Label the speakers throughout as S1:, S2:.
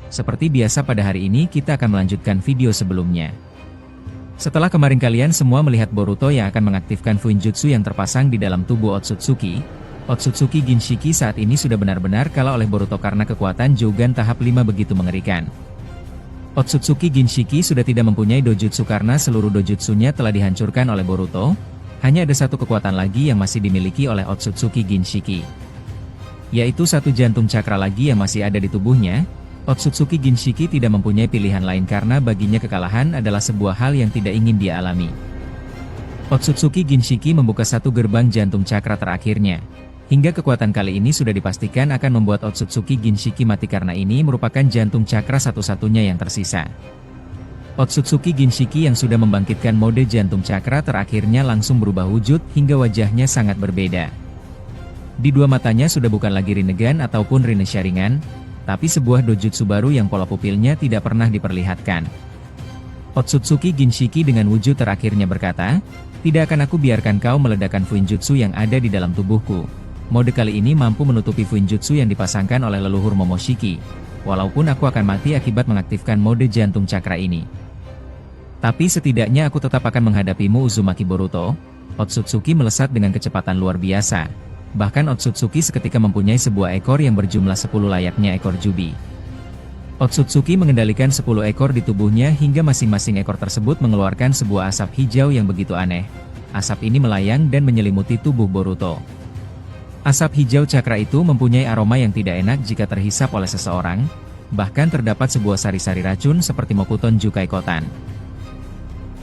S1: Seperti biasa pada hari ini kita akan melanjutkan video sebelumnya. Setelah kemarin kalian semua melihat Boruto yang akan mengaktifkan Fuinjutsu yang terpasang di dalam tubuh Otsutsuki, Otsutsuki Ginshiki saat ini sudah benar-benar kalah oleh Boruto karena kekuatan Jougan tahap 5 begitu mengerikan. Otsutsuki Ginshiki sudah tidak mempunyai dojutsu karena seluruh dojutsunya telah dihancurkan oleh Boruto, hanya ada satu kekuatan lagi yang masih dimiliki oleh Otsutsuki Ginshiki, yaitu satu jantung cakra lagi yang masih ada di tubuhnya. Otsutsuki Ginshiki tidak mempunyai pilihan lain karena baginya kekalahan adalah sebuah hal yang tidak ingin dia alami. Otsutsuki Ginshiki membuka satu gerbang jantung cakra terakhirnya. Hingga kekuatan kali ini sudah dipastikan akan membuat Otsutsuki Ginshiki mati karena ini merupakan jantung cakra satu-satunya yang tersisa. Otsutsuki Ginshiki yang sudah membangkitkan mode jantung cakra terakhirnya langsung berubah wujud hingga wajahnya sangat berbeda. Di dua matanya sudah bukan lagi Rinnegan ataupun Rinne Sharingan, tapi sebuah dojutsu baru yang pola pupilnya tidak pernah diperlihatkan. Otsutsuki Ginshiki dengan wujud terakhirnya berkata, "Tidak akan aku biarkan kau meledakkan Fuinjutsu yang ada di dalam tubuhku. Mode kali ini mampu menutupi Fuinjutsu yang dipasangkan oleh leluhur Momoshiki, walaupun aku akan mati akibat mengaktifkan mode jantung cakra ini. Tapi setidaknya aku tetap akan menghadapimu Uzumaki Boruto." Otsutsuki melesat dengan kecepatan luar biasa. Bahkan Otsutsuki seketika mempunyai sebuah ekor yang berjumlah 10 layaknya ekor Jubi. Otsutsuki mengendalikan 10 ekor di tubuhnya hingga masing-masing ekor tersebut mengeluarkan sebuah asap hijau yang begitu aneh. Asap ini melayang dan menyelimuti tubuh Boruto. Asap hijau cakra itu mempunyai aroma yang tidak enak jika terhisap oleh seseorang, bahkan terdapat sebuah sari-sari racun seperti Mokuton Jukai Kotan.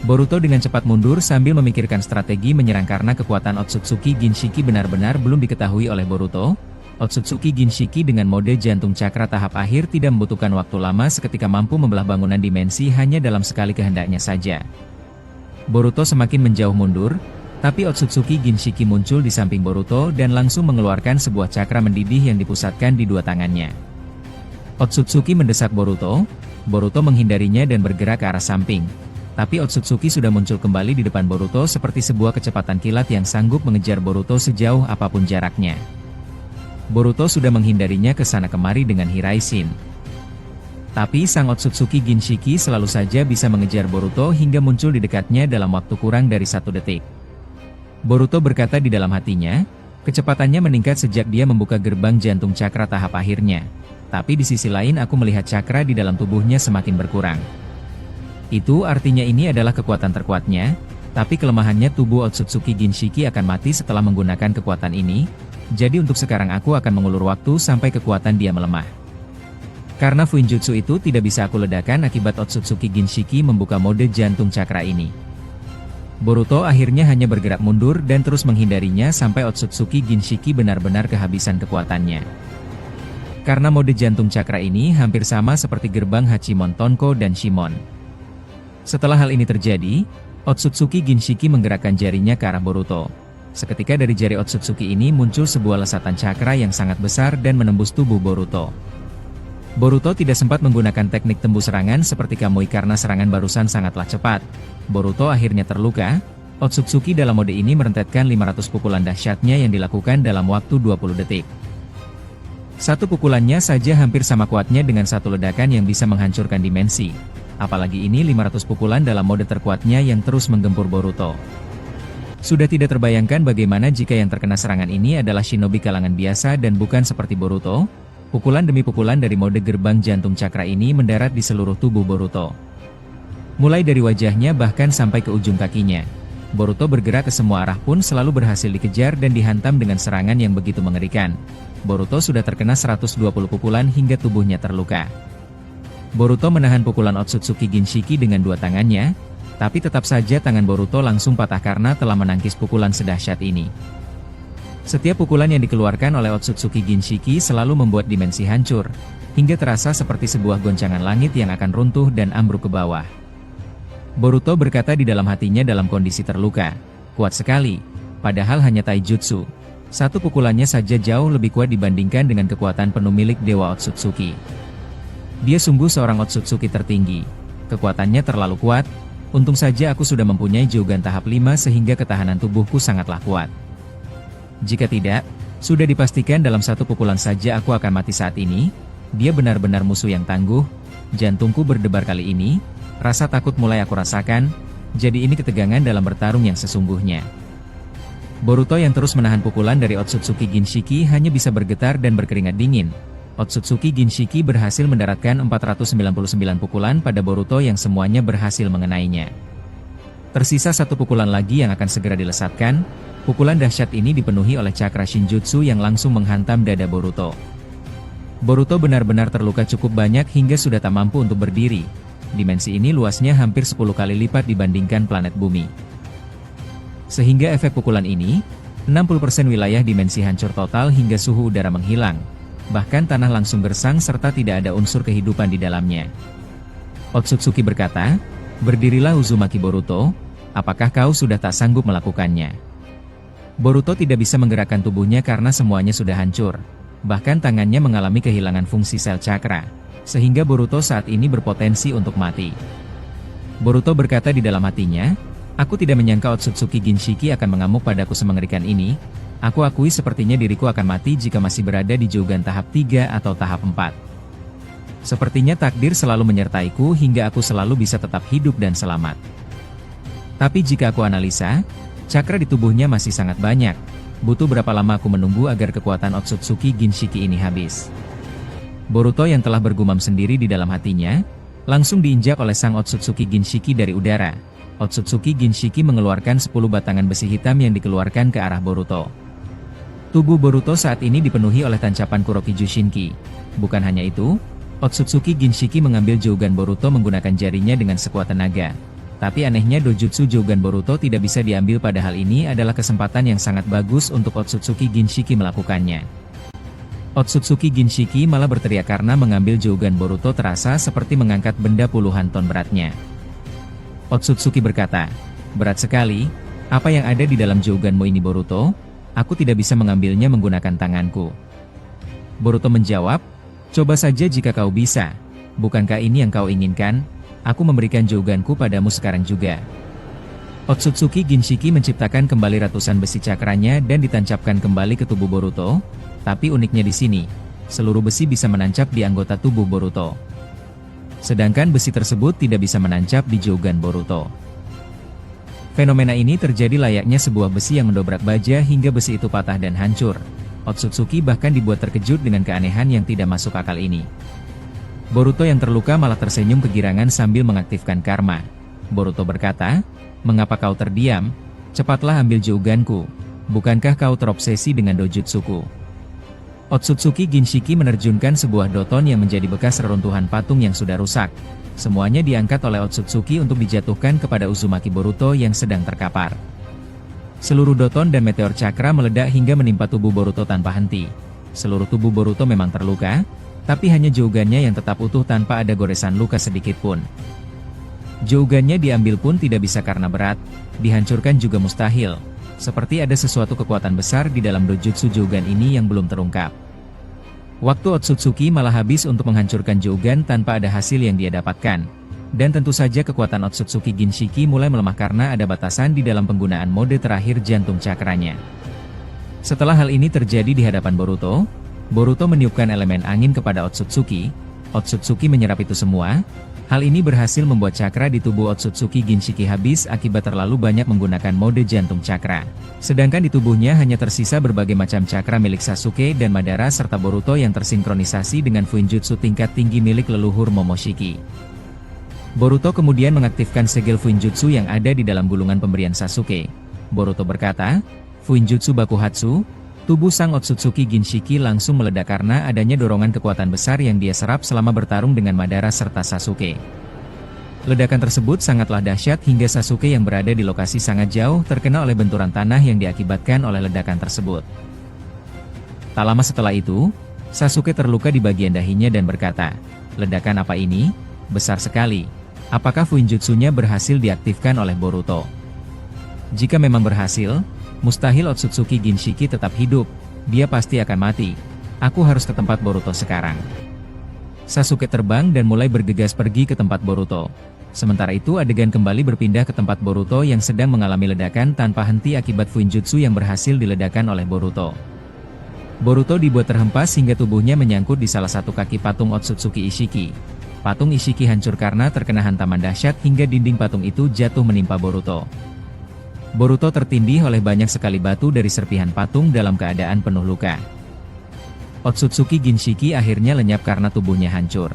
S1: Boruto dengan cepat mundur sambil memikirkan strategi menyerang karena kekuatan Otsutsuki Ginshiki benar-benar belum diketahui oleh Boruto. Otsutsuki Ginshiki dengan mode jantung cakra tahap akhir tidak membutuhkan waktu lama seketika mampu membelah bangunan dimensi hanya dalam sekali kehendaknya saja. Boruto semakin menjauh mundur, tapi Otsutsuki Ginshiki muncul di samping Boruto dan langsung mengeluarkan sebuah cakra mendidih yang dipusatkan di dua tangannya. Otsutsuki mendesak Boruto. Boruto menghindarinya dan bergerak ke arah samping. Tapi Otsutsuki sudah muncul kembali di depan Boruto seperti sebuah kecepatan kilat yang sanggup mengejar Boruto sejauh apapun jaraknya. Boruto sudah menghindarinya ke sana kemari dengan Hiraishin. Tapi sang Otsutsuki Ginshiki selalu saja bisa mengejar Boruto hingga muncul di dekatnya dalam waktu kurang dari 1 detik. Boruto berkata di dalam hatinya, kecepatannya meningkat sejak dia membuka gerbang jantung cakra tahap akhirnya. Tapi di sisi lain aku melihat cakra di dalam tubuhnya semakin berkurang. Itu artinya ini adalah kekuatan terkuatnya, tapi kelemahannya tubuh Otsutsuki Ginshiki akan mati setelah menggunakan kekuatan ini, jadi untuk sekarang aku akan mengulur waktu sampai kekuatan dia melemah. Karena Fuinjutsu itu tidak bisa aku ledakan akibat Otsutsuki Ginshiki membuka mode jantung cakra ini. Boruto akhirnya hanya bergerak mundur dan terus menghindarinya sampai Otsutsuki Ginshiki benar-benar kehabisan kekuatannya. Karena mode jantung cakra ini hampir sama seperti gerbang Hachimon Tonko dan Shimon. Setelah hal ini terjadi, Otsutsuki Ginshiki menggerakkan jarinya ke arah Boruto. Seketika dari jari Otsutsuki ini muncul sebuah lesatan cakra yang sangat besar dan menembus tubuh Boruto. Boruto tidak sempat menggunakan teknik tembus serangan seperti Kamui karena serangan barusan sangatlah cepat. Boruto akhirnya terluka. Otsutsuki dalam mode ini merentetkan 500 pukulan dahsyatnya yang dilakukan dalam waktu 20 detik. Satu pukulannya saja hampir sama kuatnya dengan satu ledakan yang bisa menghancurkan dimensi. Apalagi ini 500 pukulan dalam mode terkuatnya yang terus menggempur Boruto. Sudah tidak terbayangkan bagaimana jika yang terkena serangan ini adalah shinobi kalangan biasa dan bukan seperti Boruto. Pukulan demi pukulan dari mode gerbang jantung cakra ini mendarat di seluruh tubuh Boruto. Mulai dari wajahnya bahkan sampai ke ujung kakinya. Boruto bergerak ke semua arah pun selalu berhasil dikejar dan dihantam dengan serangan yang begitu mengerikan. Boruto sudah terkena 120 pukulan hingga tubuhnya terluka. Boruto menahan pukulan Otsutsuki Ginshiki dengan dua tangannya, tapi tetap saja tangan Boruto langsung patah karena telah menangkis pukulan sedahsyat ini. Setiap pukulan yang dikeluarkan oleh Otsutsuki Ginshiki selalu membuat dimensi hancur, hingga terasa seperti sebuah goncangan langit yang akan runtuh dan ambruk ke bawah. Boruto berkata di dalam hatinya dalam kondisi terluka, "Kuat sekali, padahal hanya taijutsu. Satu pukulannya saja jauh lebih kuat dibandingkan dengan kekuatan penuh milik Dewa Otsutsuki. Dia sungguh seorang Otsutsuki tertinggi. Kekuatannya terlalu kuat. Untung saja aku sudah mempunyai Jougan tahap 5 sehingga ketahanan tubuhku sangatlah kuat. Jika tidak, sudah dipastikan dalam satu pukulan saja aku akan mati saat ini." Dia benar-benar musuh yang tangguh. Jantungku berdebar kali ini, rasa takut mulai aku rasakan, jadi ini ketegangan dalam bertarung yang sesungguhnya. Boruto yang terus menahan pukulan dari Otsutsuki Ginshiki hanya bisa bergetar dan berkeringat dingin. Otsutsuki Ginshiki berhasil mendaratkan 499 pukulan pada Boruto yang semuanya berhasil mengenainya. Tersisa satu pukulan lagi yang akan segera dilesatkan. Pukulan dahsyat ini dipenuhi oleh cakra Shinjutsu yang langsung menghantam dada Boruto. Boruto benar-benar terluka cukup banyak hingga sudah tak mampu untuk berdiri. Dimensi ini luasnya hampir 10 kali lipat dibandingkan planet bumi. Sehingga efek pukulan ini, 60% wilayah dimensi hancur total hingga suhu udara menghilang. Bahkan tanah langsung gersang serta tidak ada unsur kehidupan di dalamnya. Otsutsuki berkata, "Berdirilah Uzumaki Boruto, apakah kau sudah tak sanggup melakukannya?" Boruto tidak bisa menggerakkan tubuhnya karena semuanya sudah hancur. Bahkan tangannya mengalami kehilangan fungsi sel cakra, sehingga Boruto saat ini berpotensi untuk mati. Boruto berkata di dalam hatinya, "Aku tidak menyangka Otsutsuki Ginshiki akan mengamuk padaku semengerikan ini. Aku akui sepertinya diriku akan mati jika masih berada di Jougan tahap 3 atau tahap 4. Sepertinya takdir selalu menyertaiku hingga aku selalu bisa tetap hidup dan selamat. Tapi jika aku analisa, cakra di tubuhnya masih sangat banyak. Butuh berapa lama aku menunggu agar kekuatan Otsutsuki Ginshiki ini habis?" Boruto yang telah bergumam sendiri di dalam hatinya, langsung diinjak oleh sang Otsutsuki Ginshiki dari udara. Otsutsuki Ginshiki mengeluarkan 10 batangan besi hitam yang dikeluarkan ke arah Boruto. Tubuh Boruto saat ini dipenuhi oleh tancapan Kuroki Jushinki. Bukan hanya itu, Otsutsuki Ginshiki mengambil Jougan Boruto menggunakan jarinya dengan sekuat tenaga. Tapi anehnya dojutsu Jougan Boruto tidak bisa diambil, padahal ini adalah kesempatan yang sangat bagus untuk Otsutsuki Ginshiki melakukannya. Otsutsuki Ginshiki malah berteriak karena mengambil Jougan Boruto terasa seperti mengangkat benda puluhan ton beratnya. Otsutsuki berkata, "Berat sekali, apa yang ada di dalam Jouganmu ini Boruto? Aku tidak bisa mengambilnya menggunakan tanganku." Boruto menjawab, "Coba saja jika kau bisa. Bukankah ini yang kau inginkan? Aku memberikan Jouganku padamu sekarang juga." Otsutsuki Ginshiki menciptakan kembali ratusan besi cakranya dan ditancapkan kembali ke tubuh Boruto. Tapi uniknya di sini, seluruh besi bisa menancap di anggota tubuh Boruto. Sedangkan besi tersebut tidak bisa menancap di Jougan Boruto. Fenomena ini terjadi layaknya sebuah besi yang mendobrak baja hingga besi itu patah dan hancur. Otsutsuki bahkan dibuat terkejut dengan keanehan yang tidak masuk akal ini. Boruto yang terluka malah tersenyum kegirangan sambil mengaktifkan karma. Boruto berkata, "Mengapa kau terdiam? Cepatlah ambil Jouganku. Bukankah kau terobsesi dengan dojutsuku?" Otsutsuki Ginshiki menerjunkan sebuah doton yang menjadi bekas reruntuhan patung yang sudah rusak. Semuanya diangkat oleh Otsutsuki untuk dijatuhkan kepada Uzumaki Boruto yang sedang terkapar. Seluruh doton dan meteor cakra meledak hingga menimpa tubuh Boruto tanpa henti. Seluruh tubuh Boruto memang terluka, tapi hanya Jougannya yang tetap utuh tanpa ada goresan luka sedikit pun. Jougannya diambil pun tidak bisa karena berat, dihancurkan juga mustahil. Seperti ada sesuatu kekuatan besar di dalam dojutsu Jougan ini yang belum terungkap. Waktu Otsutsuki malah habis untuk menghancurkan Jougan tanpa ada hasil yang dia dapatkan. Dan tentu saja kekuatan Otsutsuki Ginshiki mulai melemah karena ada batasan di dalam penggunaan mode terakhir jantung cakranya. Setelah hal ini terjadi di hadapan Boruto, Boruto meniupkan elemen angin kepada Otsutsuki. Otsutsuki menyerap itu semua. Hal ini berhasil membuat cakra di tubuh Otsutsuki Ginshiki habis akibat terlalu banyak menggunakan mode jantung cakra. Sedangkan di tubuhnya hanya tersisa berbagai macam cakra milik Sasuke dan Madara serta Boruto yang tersinkronisasi dengan Fuinjutsu tingkat tinggi milik leluhur Momoshiki. Boruto kemudian mengaktifkan segel Fuinjutsu yang ada di dalam gulungan pemberian Sasuke. Boruto berkata, "Fuinjutsu Bakuhatsu." Tubuh sang Otsutsuki Ginshiki langsung meledak karena adanya dorongan kekuatan besar yang dia serap selama bertarung dengan Madara serta Sasuke. Ledakan tersebut sangatlah dahsyat hingga Sasuke yang berada di lokasi sangat jauh terkena oleh benturan tanah yang diakibatkan oleh ledakan tersebut. Tak lama setelah itu, Sasuke terluka di bagian dahinya dan berkata, "Ledakan apa ini? Besar sekali. Apakah Fuinjutsunya berhasil diaktifkan oleh Boruto? Jika memang berhasil, mustahil Otsutsuki Ginshiki tetap hidup, dia pasti akan mati. Aku harus ke tempat Boruto sekarang." Sasuke terbang dan mulai bergegas pergi ke tempat Boruto. Sementara itu adegan kembali berpindah ke tempat Boruto yang sedang mengalami ledakan tanpa henti akibat Fuinjutsu yang berhasil diledakkan oleh Boruto. Boruto dibuat terhempas hingga tubuhnya menyangkut di salah satu kaki patung Otsutsuki Ishiki. Patung Ishiki hancur karena terkena hantaman dahsyat hingga dinding patung itu jatuh menimpa Boruto. Boruto tertindih oleh banyak sekali batu dari serpihan patung dalam keadaan penuh luka. Otsutsuki Ginshiki akhirnya lenyap karena tubuhnya hancur.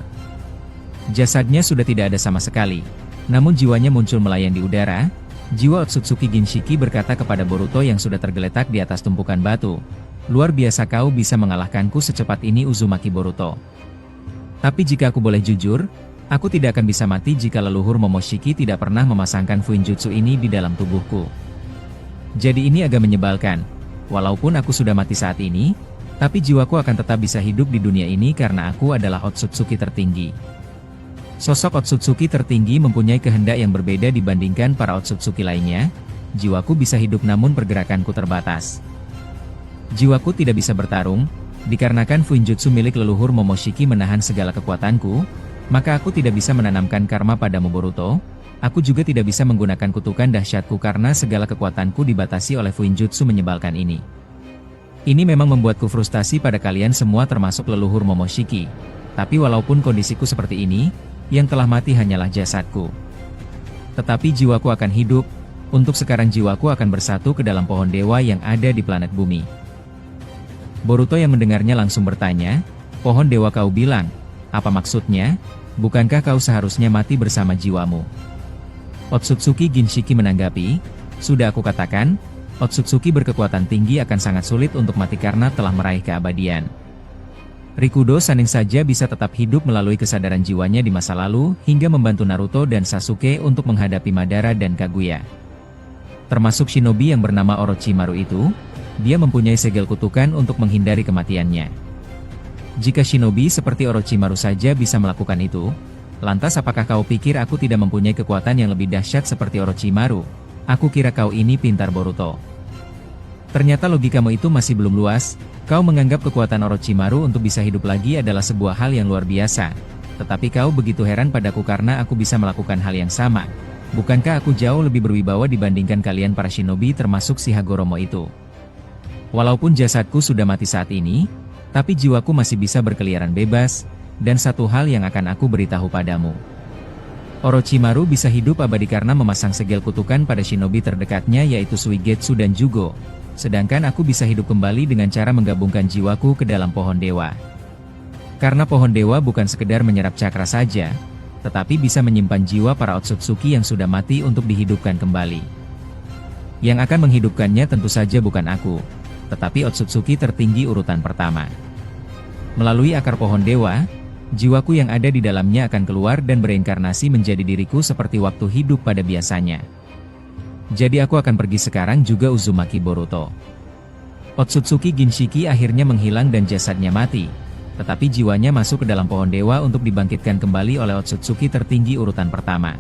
S1: Jasadnya sudah tidak ada sama sekali, namun jiwanya muncul melayang di udara. Jiwa Otsutsuki Ginshiki berkata kepada Boruto yang sudah tergeletak di atas tumpukan batu, "Luar biasa kau bisa mengalahkanku secepat ini Uzumaki Boruto. Tapi jika aku boleh jujur, aku tidak akan bisa mati jika leluhur Momoshiki tidak pernah memasangkan Fuinjutsu ini di dalam tubuhku. Jadi ini agak menyebalkan. Walaupun aku sudah mati saat ini, tapi jiwaku akan tetap bisa hidup di dunia ini karena aku adalah Otsutsuki tertinggi." Sosok Otsutsuki tertinggi mempunyai kehendak yang berbeda dibandingkan para Otsutsuki lainnya. Jiwaku bisa hidup namun pergerakanku terbatas. Jiwaku tidak bisa bertarung, dikarenakan Fuinjutsu milik leluhur Momoshiki menahan segala kekuatanku, maka aku tidak bisa menanamkan karma padamu Boruto. Aku juga tidak bisa menggunakan kutukan dahsyatku karena segala kekuatanku dibatasi oleh Fuinjutsu menyebalkan ini. Ini memang membuatku frustasi pada kalian semua termasuk leluhur Momoshiki. Tapi walaupun kondisiku seperti ini, yang telah mati hanyalah jasadku. Tetapi jiwaku akan hidup. Untuk sekarang jiwaku akan bersatu ke dalam pohon dewa yang ada di planet bumi. Boruto yang mendengarnya langsung bertanya, "Pohon dewa kau bilang, apa maksudnya? Bukankah kau seharusnya mati bersama jiwamu?" Otsutsuki Ginshiki menanggapi, "Sudah aku katakan, Otsutsuki berkekuatan tinggi akan sangat sulit untuk mati karena telah meraih keabadian. Rikudo Sannin saja bisa tetap hidup melalui kesadaran jiwanya di masa lalu, hingga membantu Naruto dan Sasuke untuk menghadapi Madara dan Kaguya. Termasuk shinobi yang bernama Orochimaru itu, dia mempunyai segel kutukan untuk menghindari kematiannya. Jika shinobi seperti Orochimaru saja bisa melakukan itu, lantas apakah kau pikir aku tidak mempunyai kekuatan yang lebih dahsyat seperti Orochimaru? Aku kira kau ini pintar Boruto. Ternyata logikamu itu masih belum luas. Kau menganggap kekuatan Orochimaru untuk bisa hidup lagi adalah sebuah hal yang luar biasa. Tetapi kau begitu heran padaku karena aku bisa melakukan hal yang sama. Bukankah aku jauh lebih berwibawa dibandingkan kalian para shinobi termasuk si Hagoromo itu? Walaupun jasadku sudah mati saat ini, tapi jiwaku masih bisa berkeliaran bebas, dan satu hal yang akan aku beritahu padamu. Orochimaru bisa hidup abadi karena memasang segel kutukan pada shinobi terdekatnya yaitu Suigetsu dan Jugo. Sedangkan aku bisa hidup kembali dengan cara menggabungkan jiwaku ke dalam pohon dewa. Karena pohon dewa bukan sekedar menyerap cakra saja, tetapi bisa menyimpan jiwa para Otsutsuki yang sudah mati untuk dihidupkan kembali. Yang akan menghidupkannya tentu saja bukan aku, tetapi Otsutsuki tertinggi urutan pertama. Melalui akar pohon dewa, jiwaku yang ada di dalamnya akan keluar dan bereinkarnasi menjadi diriku seperti waktu hidup pada biasanya. Jadi aku akan pergi sekarang juga Uzumaki Boruto." Otsutsuki Ginshiki akhirnya menghilang dan jasadnya mati, tetapi jiwanya masuk ke dalam pohon dewa untuk dibangkitkan kembali oleh Otsutsuki tertinggi urutan pertama.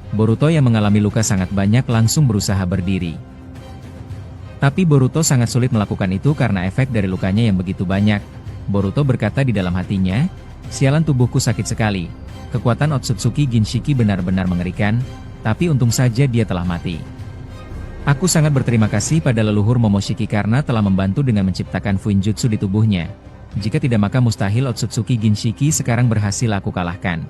S1: Boruto yang mengalami luka sangat banyak langsung berusaha berdiri. Tapi Boruto sangat sulit melakukan itu karena efek dari lukanya yang begitu banyak. Boruto berkata di dalam hatinya, "Sialan tubuhku sakit sekali. Kekuatan Otsutsuki Ginshiki benar-benar mengerikan. Tapi untung saja dia telah mati. Aku sangat berterima kasih pada leluhur Momoshiki karena telah membantu dengan menciptakan Fuinjutsu di tubuhnya. Jika tidak maka mustahil Otsutsuki Ginshiki sekarang berhasil aku kalahkan."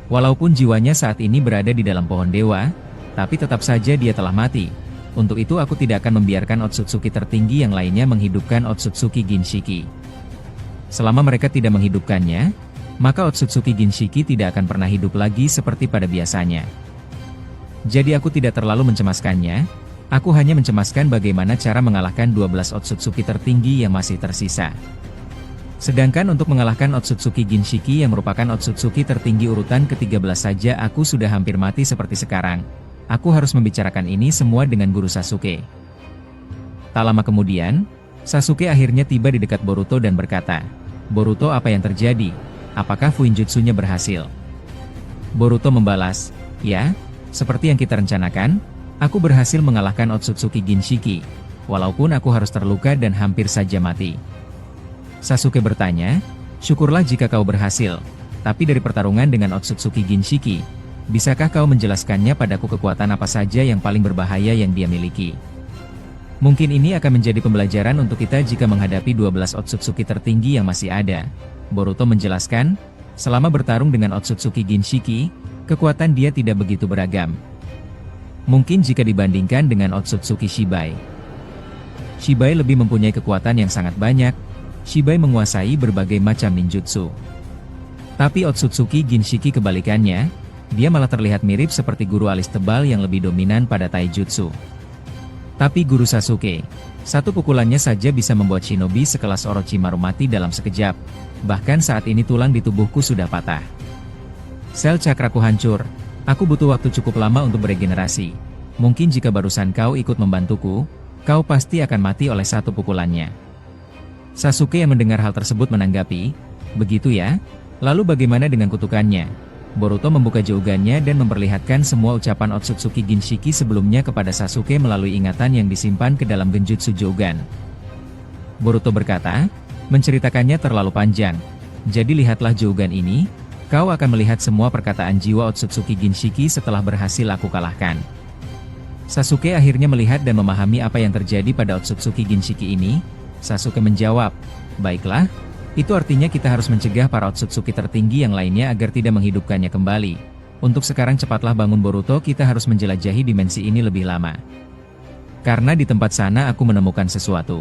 S1: Walaupun jiwanya saat ini berada di dalam pohon dewa, tapi tetap saja dia telah mati. Untuk itu aku tidak akan membiarkan Otsutsuki tertinggi yang lainnya menghidupkan Otsutsuki Ginshiki. Selama mereka tidak menghidupkannya, maka Otsutsuki Ginshiki tidak akan pernah hidup lagi seperti pada biasanya. Jadi aku tidak terlalu mencemaskannya, aku hanya mencemaskan bagaimana cara mengalahkan 12 Otsutsuki tertinggi yang masih tersisa. Sedangkan untuk mengalahkan Otsutsuki Ginshiki yang merupakan Otsutsuki tertinggi urutan ke-13 saja aku sudah hampir mati seperti sekarang. Aku harus membicarakan ini semua dengan guru Sasuke. Tak lama kemudian, Sasuke akhirnya tiba di dekat Boruto dan berkata, "Boruto, apa yang terjadi? Apakah Fuinjutsunya berhasil?" Boruto membalas, "Ya. Seperti yang kita rencanakan, aku berhasil mengalahkan Otsutsuki Ginshiki, walaupun aku harus terluka dan hampir saja mati." Sasuke bertanya, "Syukurlah jika kau berhasil, tapi dari pertarungan dengan Otsutsuki Ginshiki, bisakah kau menjelaskannya padaku kekuatan apa saja yang paling berbahaya yang dia miliki?" Mungkin ini akan menjadi pembelajaran untuk kita jika menghadapi 12 Otsutsuki tertinggi yang masih ada. Boruto menjelaskan, selama bertarung dengan Otsutsuki Ginshiki, kekuatan dia tidak begitu beragam. Mungkin jika dibandingkan dengan Otsutsuki Shibai. Shibai lebih mempunyai kekuatan yang sangat banyak. Shibai menguasai berbagai macam ninjutsu. Tapi Otsutsuki Ginshiki kebalikannya, dia malah terlihat mirip seperti guru alis tebal yang lebih dominan pada taijutsu. Tapi guru Sasuke, satu pukulannya saja bisa membuat shinobi sekelas Orochimaru mati dalam sekejap. Bahkan saat ini tulang di tubuhku sudah patah. Sel cakraku hancur, aku butuh waktu cukup lama untuk beregenerasi. Mungkin jika barusan kau ikut membantuku, kau pasti akan mati oleh satu pukulannya. Sasuke yang mendengar hal tersebut menanggapi, begitu ya? Lalu bagaimana dengan kutukannya? Boruto membuka jaugannya dan memperlihatkan semua ucapan Otsutsuki Ginshiki sebelumnya kepada Sasuke melalui ingatan yang disimpan ke dalam Genjutsu Jougan. Boruto berkata, menceritakannya terlalu panjang. Jadi lihatlah Jougan ini, kau akan melihat semua perkataan jiwa Otsutsuki Ginshiki setelah berhasil aku kalahkan. Sasuke akhirnya melihat dan memahami apa yang terjadi pada Otsutsuki Ginshiki ini. Sasuke menjawab, baiklah. Itu artinya kita harus mencegah para Otsutsuki tertinggi yang lainnya agar tidak menghidupkannya kembali. Untuk sekarang cepatlah bangun Boruto, kita harus menjelajahi dimensi ini lebih lama. Karena di tempat sana aku menemukan sesuatu.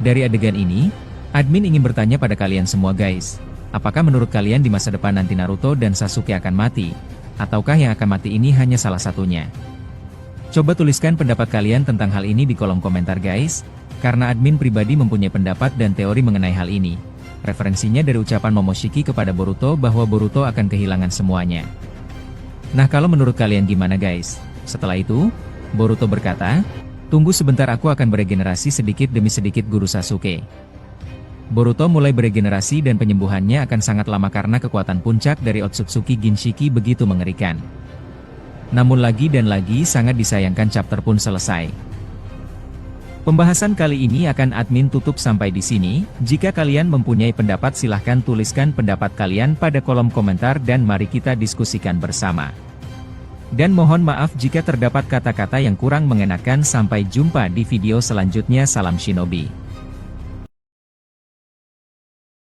S1: Dari adegan ini, admin ingin bertanya pada kalian semua guys. Apakah menurut kalian di masa depan nanti Naruto dan Sasuke akan mati? Ataukah yang akan mati ini hanya salah satunya? Coba tuliskan pendapat kalian tentang hal ini di kolom komentar guys. Karena admin pribadi mempunyai pendapat dan teori mengenai hal ini. Referensinya dari ucapan Momoshiki kepada Boruto bahwa Boruto akan kehilangan semuanya. Nah kalau menurut kalian gimana guys? Setelah itu, Boruto berkata, tunggu sebentar aku akan beregenerasi sedikit demi sedikit guru Sasuke. Boruto mulai beregenerasi dan penyembuhannya akan sangat lama karena kekuatan puncak dari Otsutsuki Ginshiki begitu mengerikan. Namun lagi dan lagi sangat disayangkan chapter pun selesai. Pembahasan kali ini akan admin tutup sampai di sini. Jika kalian mempunyai pendapat silahkan tuliskan pendapat kalian pada kolom komentar dan mari kita diskusikan bersama. Dan mohon maaf jika terdapat kata-kata yang kurang mengenakan. Sampai jumpa di video selanjutnya. Salam Shinobi.